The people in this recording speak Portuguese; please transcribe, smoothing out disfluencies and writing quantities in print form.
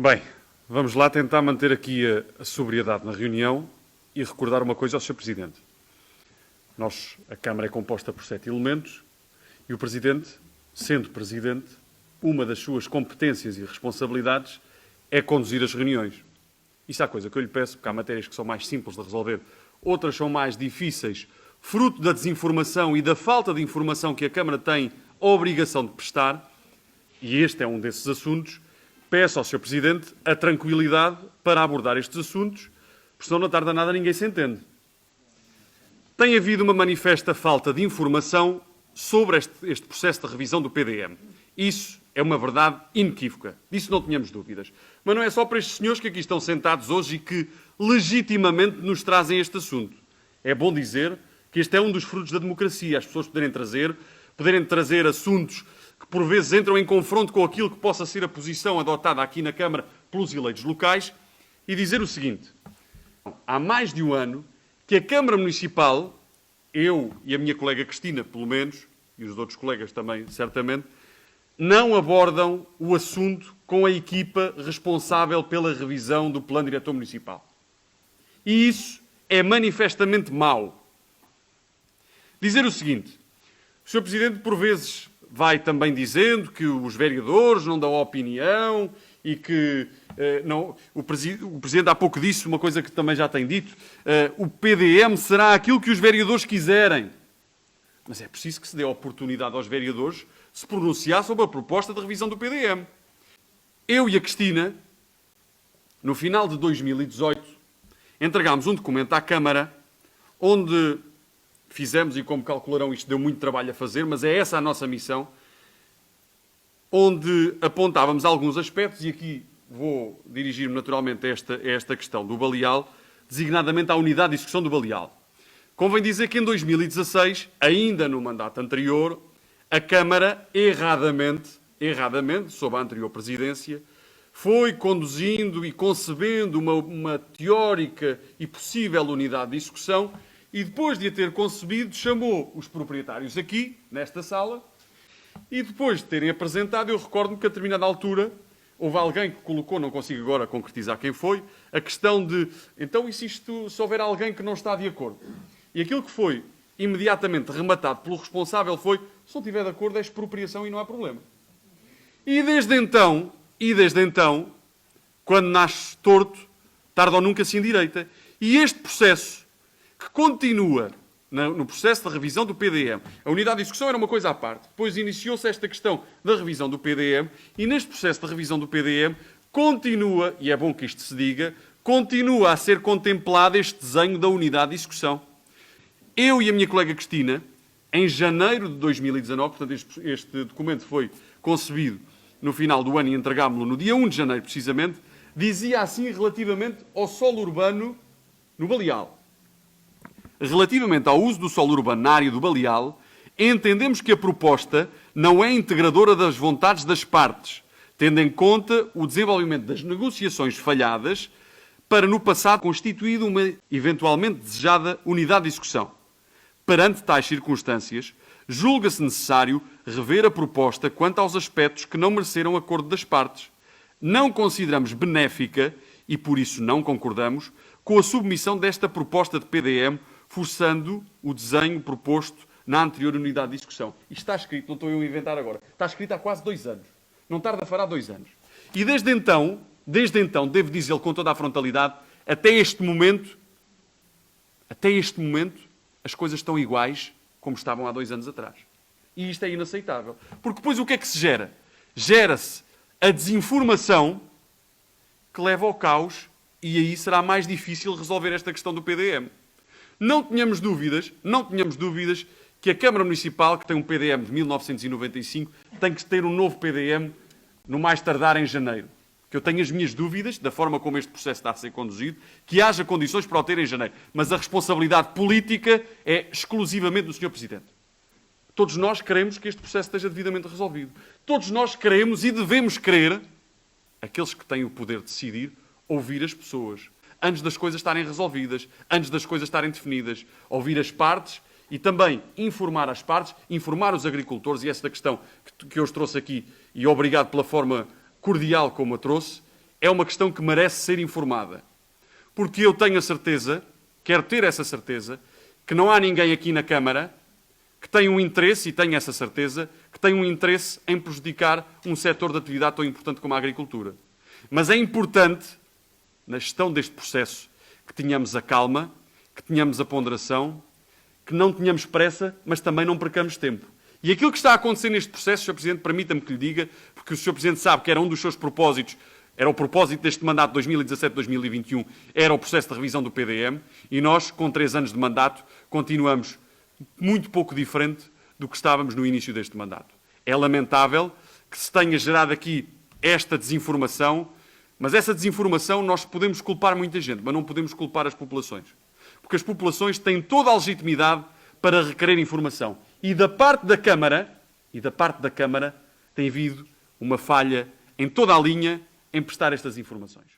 Bem, vamos lá tentar manter aqui a sobriedade na reunião e recordar uma coisa ao Sr. Presidente. A Câmara é composta por 7 elementos e o Presidente, sendo Presidente, uma das suas competências e responsabilidades é conduzir as reuniões. Isso é a coisa que eu lhe peço, porque há matérias que são mais simples de resolver, outras são mais difíceis, fruto da desinformação e da falta de informação que a Câmara tem a obrigação de prestar, e este é um desses assuntos. Peço ao Sr. Presidente a tranquilidade para abordar estes assuntos, porque senão não tarda nada ninguém se entende. Tem havido uma manifesta falta de informação sobre este processo de revisão do PDM. Isso é uma verdade inequívoca. Disso não tínhamos dúvidas. Mas não é só para estes senhores que aqui estão sentados hoje e que legitimamente nos trazem este assunto. É bom dizer que este é um dos frutos da democracia. As pessoas poderem trazer assuntos que por vezes entram em confronto com aquilo que possa ser a posição adotada aqui na Câmara pelos eleitos locais e dizer o seguinte: há mais de um ano que a Câmara Municipal, eu e a minha colega Cristina, pelo menos, e os outros colegas também, certamente, não abordam o assunto com a equipa responsável pela revisão do Plano Diretor Municipal. E isso é manifestamente mau. Dizer o seguinte: o Sr. Presidente, por vezes, vai também dizendo que os vereadores não dão opinião e que o Presidente há pouco disse uma coisa que também já tem dito, o PDM será aquilo que os vereadores quiserem. Mas é preciso que se dê a oportunidade aos vereadores de se pronunciar sobre a proposta de revisão do PDM. Eu e a Cristina, no final de 2018, entregámos um documento à Câmara onde fizemos, e como calcularão isto deu muito trabalho a fazer, mas é essa a nossa missão, onde apontávamos alguns aspectos, e aqui vou dirigir-me naturalmente a esta questão do baleal, designadamente à unidade de execução do baleal. Convém dizer que em 2016, ainda no mandato anterior, a Câmara, erradamente, sob a anterior presidência, foi conduzindo e concebendo uma teórica e possível unidade de execução e depois de a ter concebido, chamou os proprietários aqui, nesta sala, e depois de terem apresentado, eu recordo-me que a determinada altura houve alguém que colocou, não consigo agora concretizar quem foi, a questão de, então e se houver alguém que não está de acordo? E aquilo que foi imediatamente rematado pelo responsável foi, se não estiver de acordo é expropriação e não há problema. E desde então, quando nasce torto, tarde ou nunca se endireita. E este processo, que continua no processo de revisão do PDM, a unidade de execução era uma coisa à parte, depois iniciou-se esta questão da revisão do PDM, e neste processo de revisão do PDM continua, e é bom que isto se diga, continua a ser contemplado este desenho da unidade de execução. Eu e a minha colega Cristina, em janeiro de 2019, portanto este documento foi concebido no final do ano e entregámo-lo no dia 1 de janeiro, precisamente, dizia assim relativamente ao solo urbano no Baleal. Relativamente ao uso do solo urbano na área do Baleal, entendemos que a proposta não é integradora das vontades das partes, tendo em conta o desenvolvimento das negociações falhadas para, no passado, constituído uma eventualmente desejada unidade de execução. Perante tais circunstâncias, julga-se necessário rever a proposta quanto aos aspectos que não mereceram acordo das partes. Não consideramos benéfica, e por isso não concordamos, com a submissão desta proposta de PDM, forçando o desenho proposto na anterior unidade de execução. Isto está escrito, não estou eu a inventar agora, está escrito há quase 2 anos. Não tarda a fará 2 anos. E desde então, devo dizê-lo com toda a frontalidade, até este momento, as coisas estão iguais como estavam há 2 anos atrás. E isto é inaceitável. Porque depois o que é que se gera? Gera-se a desinformação que leva ao caos e aí será mais difícil resolver esta questão do PDM. Não tínhamos dúvidas que a Câmara Municipal, que tem um PDM de 1995, tem que ter um novo PDM no mais tardar em janeiro. Que eu tenho as minhas dúvidas da forma como este processo está a ser conduzido, que haja condições para o ter em janeiro. Mas a responsabilidade política é exclusivamente do Sr. Presidente. Todos nós queremos que este processo esteja devidamente resolvido. Todos nós queremos e devemos querer, aqueles que têm o poder de decidir, ouvir as pessoas. Antes das coisas estarem resolvidas, antes das coisas estarem definidas. Ouvir as partes e também informar as partes, informar os agricultores, e essa questão que eu os trouxe aqui, e obrigado pela forma cordial como a trouxe, é uma questão que merece ser informada. Porque eu tenho a certeza, quero ter essa certeza, que não há ninguém aqui na Câmara que tem um interesse, e tenho essa certeza, que tem um interesse em prejudicar um setor de atividade tão importante como a agricultura. Mas é importante, na gestão deste processo, que tenhamos a calma, que tenhamos a ponderação, que não tenhamos pressa, mas também não percamos tempo. E aquilo que está a acontecer neste processo, Sr. Presidente, permita-me que lhe diga, porque o Sr. Presidente sabe que era um dos seus propósitos, era o propósito deste mandato de 2017-2021, era o processo de revisão do PDM, e nós, com 3 anos de mandato, continuamos muito pouco diferente do que estávamos no início deste mandato. É lamentável que se tenha gerado aqui esta desinformação, mas essa desinformação nós podemos culpar muita gente, mas não podemos culpar as populações. Porque as populações têm toda a legitimidade para requerer informação. E da parte da Câmara, tem havido uma falha em toda a linha em prestar estas informações.